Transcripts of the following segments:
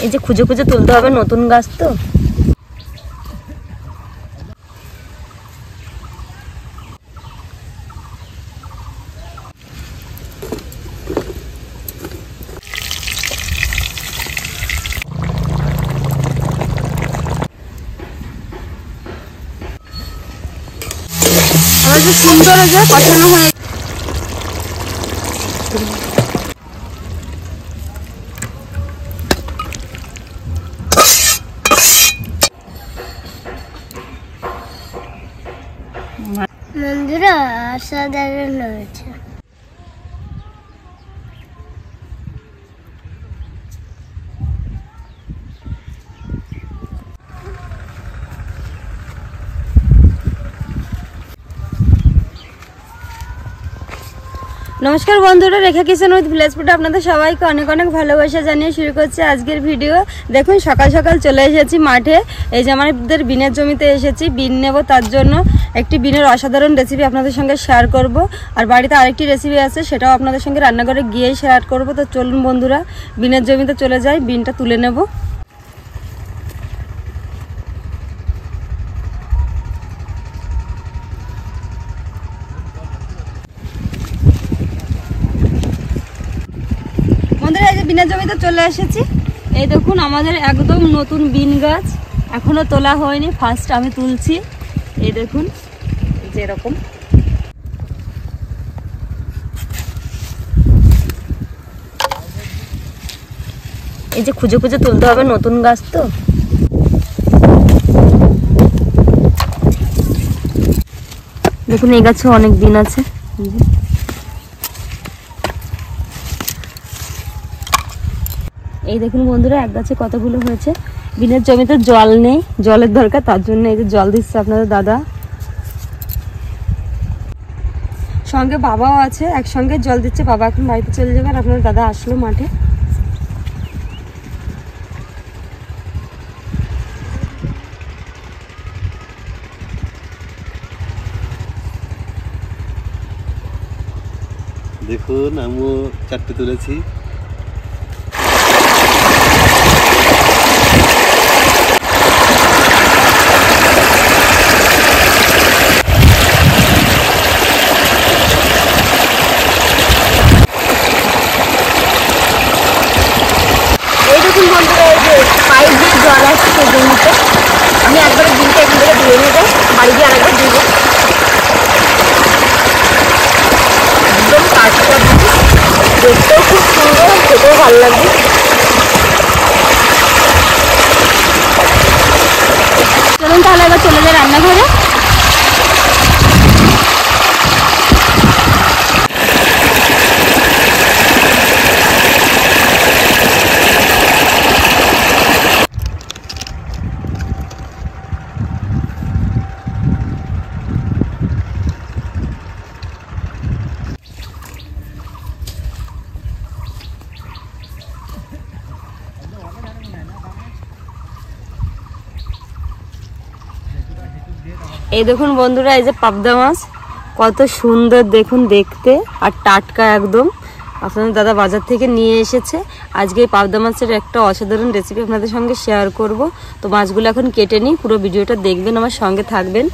এই যে খুঁজে খুঁজে তুলতে হবে, নতুন গাছ তো। আমার যে সুন্দর যে পছন্দ হয়ে মন্দির অসাধারণ হয়েছে। নমস্কার বন্ধুরা, রেখা কিচেন উইথ ভিলেজ ফুড আপনাদের সবাইকে অনেক অনেক ভালোবাসা জানিয়ে শুরু করছি আজকের ভিডিও। দেখুন সকাল সকাল চলে এসেছি মাঠে। এই যে আমাদের বিনের জমিতে এসেছি, বিন নেব, তার জন্য একটি বিনের অসাধারণ রেসিপি আপনাদের সঙ্গে শেয়ার করব। আর বাড়িতে আরেকটি রেসিপি আছে, সেটাও আপনাদের সঙ্গে রান্নাঘরে গিয়েই শেয়ার করব। তো চলুন বন্ধুরা, বিনের জমিতে চলে যাই, বিনটা তুলে নেব। বন্ধুরা এই যে বিনের জমিতে চলে এসেছি। এই দেখুন আমাদের একদম নতুন বিন গাছ, এখনো তোলা হয়নি, ফার্স্ট আমি তুলছি। এই দেখুন যে এরকম এই যে খুঁজে খুঁজে তুলতে হবে, নতুন গাছ তো। দেখুন এই গাছে অনেক বিন আছে। এই দেখুন বন্ধুরা এক গাছে কতগুলো হয়েছে। বিনের জমিতে জল নেই, জলের দরকার, তার জন্য এই যে জল দিচ্ছে আপনাদের দাদা, সঙ্গে বাবাও আছে, একসঙ্গে জল দিচ্ছে। বাবা এখন বাড়িতে চলে যাবে, আর আপনার দাদা আসলো মাঠে। দেখুন আমিও চারটে তুলেছি। এই দেখুন বন্ধুরা, এই যে পাইপ দিয়ে জল আসছে জমিতে। আমি একবারে দিনটা এখান থেকে ধুয়ে নেবো, বাড়ি দিয়ে আরেকবার দিব। একদম টাটকা, দেখতেও খুব সুন্দর, খেতেও ভালো লাগবে। চলুন তাহলে এবার চলে যাই রান্নাঘরে। এই দেখুন বন্ধুরা, এই যে পাবদা মাছ কত সুন্দর দেখুন দেখতে, আর টাটকা একদম। আপনাদের দাদা বাজার থেকে নিয়ে এসেছে। আজকে এই পাবদা মাছের একটা অসাধারণ রেসিপি আপনাদের সঙ্গে শেয়ার করব। তো মাছগুলো এখন কেটে নিই, পুরো ভিডিওটা দেখবেন, আমার সঙ্গে থাকবেন।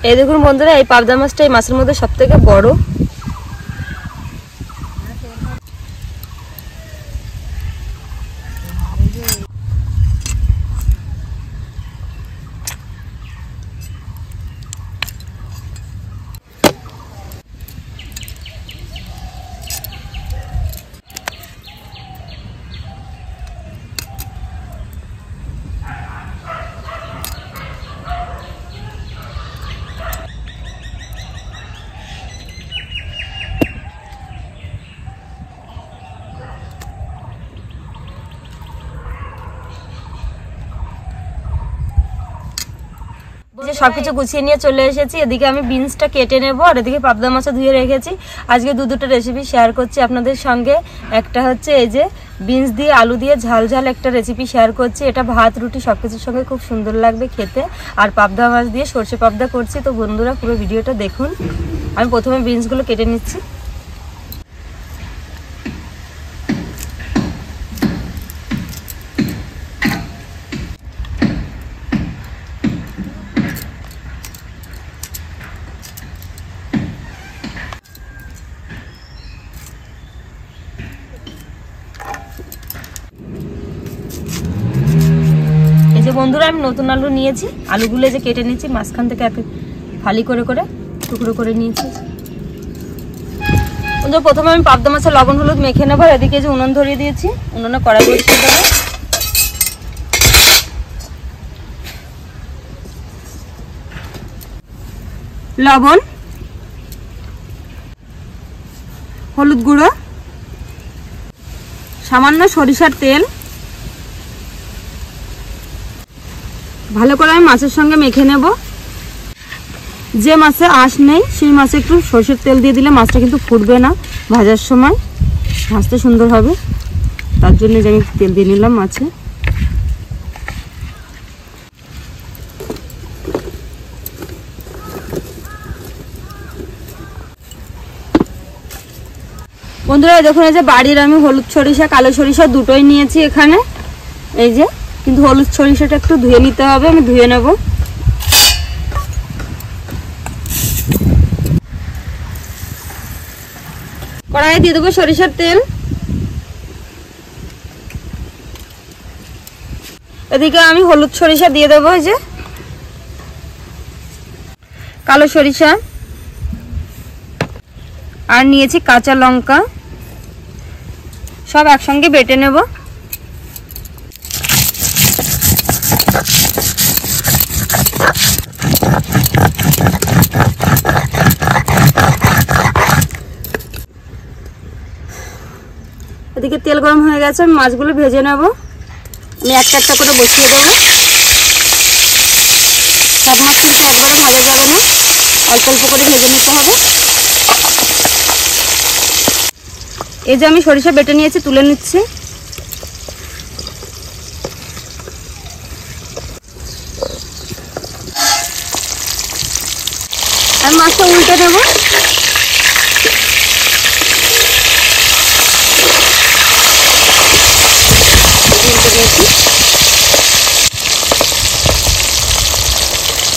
এই দেখুন বন্ধুরা, এই পাবদা মাছটা এই মাছের মধ্যে সব থেকে বড়। সবকিছু গুছিয়ে নিয়ে চলে এসেছি। এদিকে আমি বিনসটা কেটে নেবো, আর এদিকে পাবদা মাছটা ধুয়ে রেখেছি। আজকে দুটো রেসিপি শেয়ার করছি আপনাদের সঙ্গে। একটা হচ্ছে এই যে বিনস দিয়ে আলু দিয়ে ঝাল ঝাল একটা রেসিপি শেয়ার করছি। এটা ভাত রুটি সবকিছুর সঙ্গে খুব সুন্দর লাগবে খেতে। আর পাবদা মাছ দিয়ে সর্ষে পাবদা করছি। তো বন্ধুরা পুরো ভিডিওটা দেখুন। আমি প্রথমে বিনসগুলো কেটে নিচ্ছি। বন্ধুরা আমি নতুন আলু নিয়েছি, আলুগুলো যে কেটে নিয়েছি মাঝখান থেকে এক ফালি করে করে টুকরো করে নিয়েছি। বন্ধুরা প্রথমে আমি পাবদা মাছের লবণ হলুদ মেখে নেবো। এদিকে যে উনুন ধরিয়ে দিয়েছি, উনুনে কড়াই বসিয়ে দেবো। লবণ, হলুদ গুঁড়ো, সামান্য সরিষার তেল ভালো করে আমি মাছের সঙ্গে মেখে নেব। যে মাছে আঁশ নেই সেই মাছে একটু সরষের তেল দিয়ে দিলে মাছটা কিন্তু ফুটবে না, ভাজার সময় ভাজতে সুন্দর হবে। তার জন্য যে আমি তেল দিয়ে নিলাম মাছে। বন্ধুরা দেখুন এই যে বাড়ির আমি হলুদ সরিষা কালো সরিষা দুটোই নিয়েছি এখানে। এই যে কিন্তু হলুদ সরিষাটা একটু ধুয়ে নিতে হবে, আমি ধুয়ে নেব। কড়াইয়ে দিয়ে দেবো সরিষার তেল। এদিকে আমি হলুদ সরিষা দিয়ে দেবো, এই যে কালো সরিষা, আর নিয়েছি কাঁচা লঙ্কা, সব একসঙ্গে বেটে নেব। এদিকে তেল গরম হয়ে গেছে, আমি মাছগুলো ভেজে নেব। আমি একটা একটা করে বসিয়ে দেবো। সব মাছ কিন্তু একবারে ভাজা যাবে না, অল্প অল্প করে ভেজে নিতে হবে। এই যে আমি সরিষা বেটে নিয়েছি, তুলে নিচ্ছি। আর মাছটা উল্টে দেব।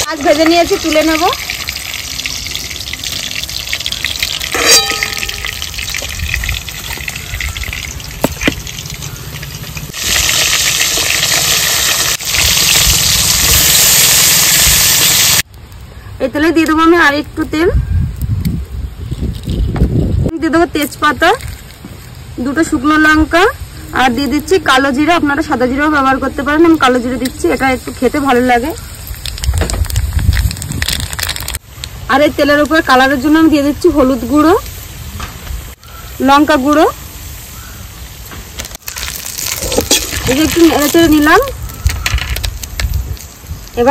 মাছ ভেজে নিয়েছি, তুলে নেব। এই তেলে দিয়ে দেবো আমি আর একটু তেল, দিয়ে দেবো তেজপাতা, দুটো শুকনো লঙ্কা, আর দিয়ে দিচ্ছি কালো জিরা। আপনারা সাদা জিরাও ব্যবহার করতে পারেন, আমি কালো জিরা দিচ্ছি, এটা একটু খেতে ভালো লাগে। আর এই তেলের উপরে কালারের জন্য আমি দিয়ে দিচ্ছি হলুদ গুঁড়ো, লঙ্কা গুঁড়ো। এই যে একটু নেড়ে চেড়ে নিলাম।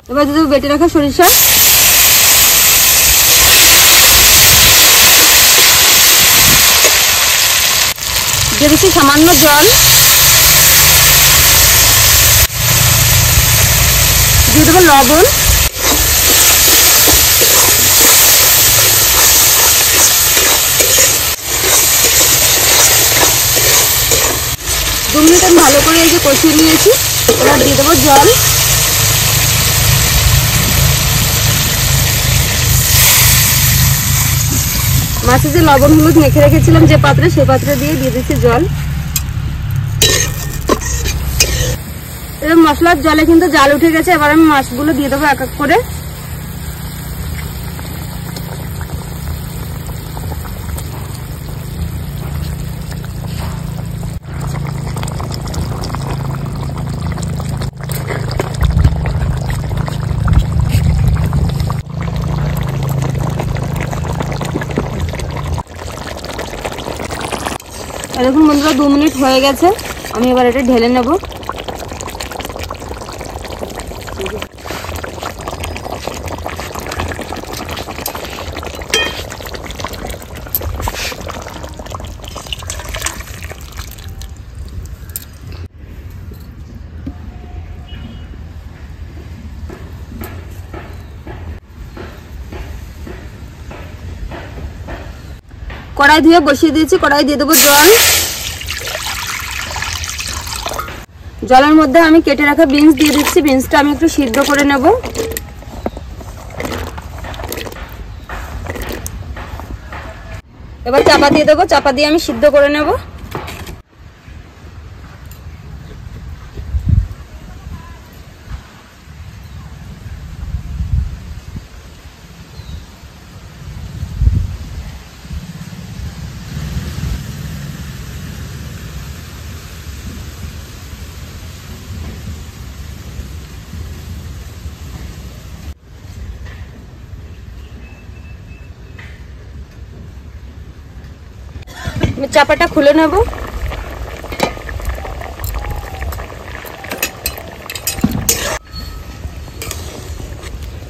এবার দিয়ে দেবো বেটে রাখা সরিষা, দিয়ে দিচ্ছি সামান্য জল, দিয়ে দেবো লবণ, দু মিনিট আমি ভালো করে এই যে কষিয়ে নিয়েছি। এবার দিয়ে দেবো জল। মাছে যে লবণ হলুদ মেখে রেখেছিলাম যে পাত্রে, সেই পাত্রে দিয়ে দিচ্ছি জল। এবার মশলার জলে কিন্তু জাল উঠে গেছে। এবার আমি মাছগুলো দিয়ে দেবো এক এক করে। দেখুন বন্ধুরা 2 মিনিট হয়ে গেছে, আমি এবার এটা ঢেলে নেব। কড়াই ধুয়ে বসিয়ে দিয়েছি, কড়াই দিয়ে দেবো জল। জলের মধ্যে আমি কেটে রাখা বিনস দিয়ে দিচ্ছি, বিনসটা আমি একটু সিদ্ধ করে নেব। এবার চাপা দিয়ে দেবো, চাপা দিয়ে আমি সিদ্ধ করে নেব। আমি চাপাটা খুলে নেব।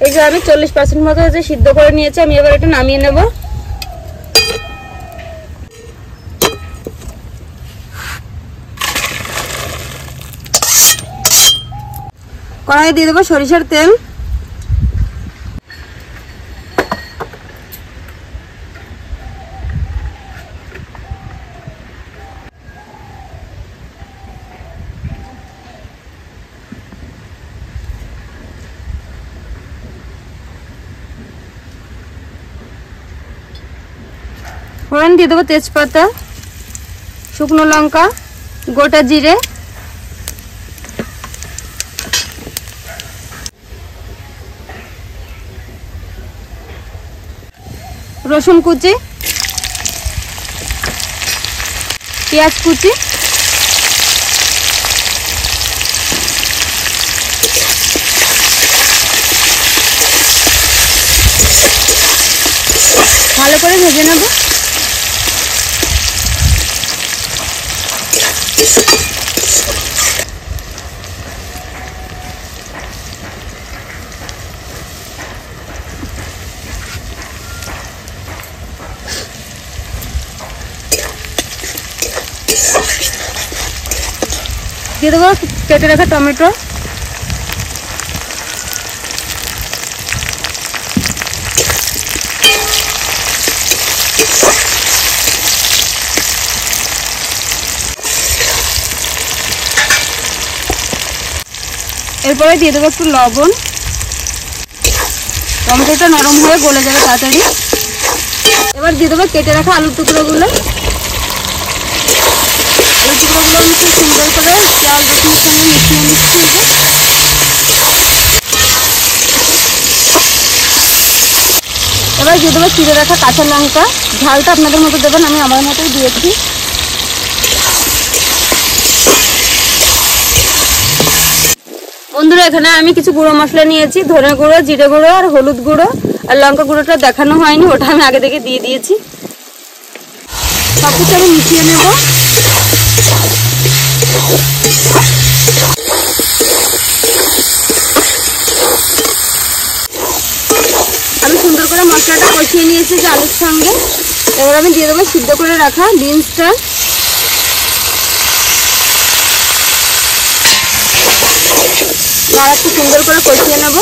এই যে আমি 40% মতো সিদ্ধ করে নিয়েছি, আমি এবার এটা নামিয়ে নেব। কড়াইয়ে দিয়ে দেবো সরিষার তেল। ফোড়ন দিয়ে দেবো তেজপাতা, শুকনো লঙ্কা, গোটা জিরে, রসুন কুচি, পেঁয়াজ কুচি, ভালো করে ভেজে নেব। দিয়ে দেবো কেটে রাখা টমেটো, এরপরে দিয়ে দেবো একটু লবণ। টমেটোটা নরম হয়ে গলে যাবে তাড়াতাড়ি। এবার দিয়ে দেবো কেটে রাখা আলুর টুকরোগুলো। এই টুকরোগুলো আমি খুব সুন্দর করে পেঁয়াজ রসুনের সঙ্গে মিশিয়ে নিচ্ছি। এবার দিয়ে দেবো চিড়ে রাখা কাঁচা লঙ্কা। ঝালটা আপনাদের মতো দেবেন, আমি আমার মতোই দিয়েছি। বন্ধুরা এখানে আমি কিছু গুঁড়ো মশলা নিয়েছি, ধনে গুঁড়ো, জিরে গুঁড়ো আর হলুদ গুঁড়ো, আর লঙ্কা গুঁড়োটা দেখানো হয়নি, ওটা আমি আগে থেকে দিয়ে দিয়েছি। সব কিছু আমি মিশিয়ে নেব। আমি সুন্দর করে মশলাটা কষিয়ে নিয়েছি যে আলুর সঙ্গে। এবার আমি দিয়ে দেবো সিদ্ধ করে রাখা বিনসটা। আর একটু সুন্দর করে কষিয়ে নেব।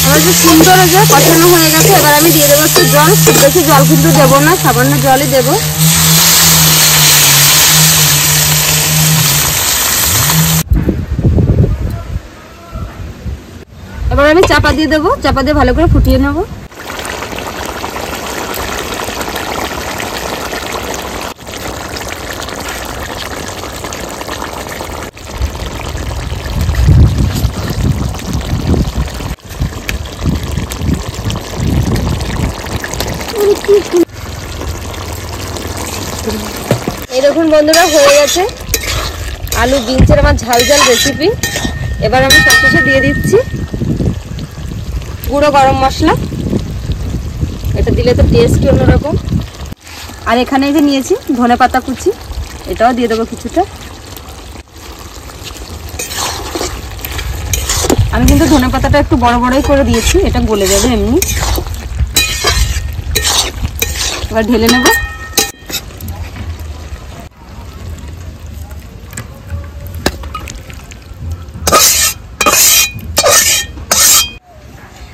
আমার যে সুন্দর যে কষানো হয়ে গেছে, এবার আমি দিয়ে দেবো একটু জল। খুব বেশি জল কিন্তু দেবো না, সামান্য জলই দেবো। এবার আমি চাপা দিয়ে দেবো, চাপা দিয়ে ভালো করে ফুটিয়ে নেব। এই দেখুন বন্ধুরা হয়ে গেছে আলু বিনসের আমার ঝাল ঝাল রেসিপি। এবার আমি সবশেষে দিয়ে দিচ্ছি গুঁড়ো গরম মশলা। এটা দিলে তো টেস্টই অন্যরকম। আর এখানে যে নিয়েছি ধনেপাতা কুচি, এটাও দিয়ে দেবো কিছুটা। আমি কিন্তু ধনেপাতাটা একটু বড় বড়ই করে দিয়েছি, এটা গলে যাবে এমনি। এবার ঢেলে নেব।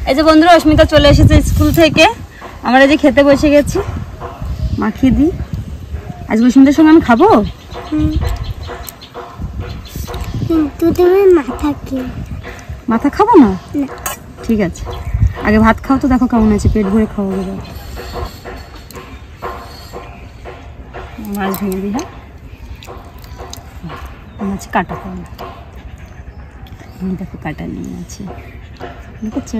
এই যে বন্ধুরা, অস্মিতা চলে এসেছে স্কুল থেকে। আমরা যে খেতে বসে গেছি, মাখিয়ে দিই। আজকে অস্মিতার সঙ্গে আমি খাবো। কিন্তু তুমি মাথা খাবো না? ঠিক আছে, আগে ভাত খাও তো, দেখো কেমন আছে, পেট ভরে খাবো। মাছ ভেঙে দিই। হ্যাঁ, মাছ কাটা খাবো, দেখো কাটা নিয়ে আছে, দেখেছ?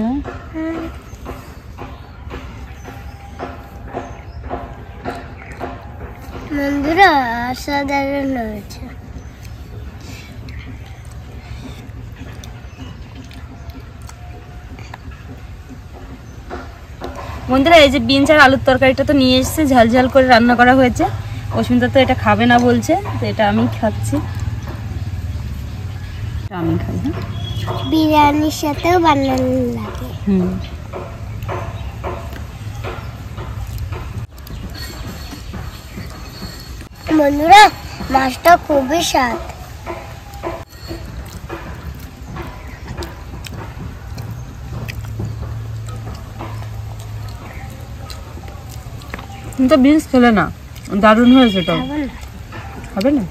বন্ধুরা অসাধারণ হয়েছে। বন্ধুরা, এই যে বিনস আর আলুর তরকারিটা তো নিয়ে এসেছে, ঝাল ঝাল করে রান্না করা হয়েছে। অস্মিতা তো এটা খাবে না বলছে, তো এটা আমি খাচ্ছি, আমি খাই। হ্যাঁ, বিরিয়ানির সাথেও বানানো লাগে। বন্ধুরা, মাছটা খুবই স্বাদ। তুমি তো বিনস খেলে না, দারুণ হয়েছে। তো হবে না?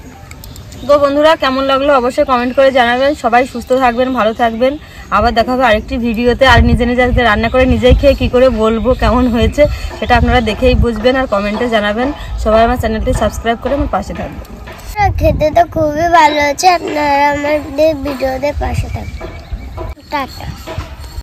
তো বন্ধুরা, কেমন লাগলো অবশ্যই কমেন্ট করে জানাবেন। সবাই সুস্থ থাকবেন, ভালো থাকবেন। আবার দেখা হবে আরেকটি ভিডিওতে। আর নিজে নিজে আজকে রান্না করে নিজেই খেয়ে কী করে বলবো কেমন হয়েছে, সেটা আপনারা দেখেই বুঝবেন আর কমেন্টে জানাবেন। সবাই আমার চ্যানেলটি সাবস্ক্রাইব করে আমার পাশে থাকবেন। খেতে তো খুবই ভালো হয়েছে। আপনারা আমাদের ভিডিওতে পাশে থাকবেন। টাটা।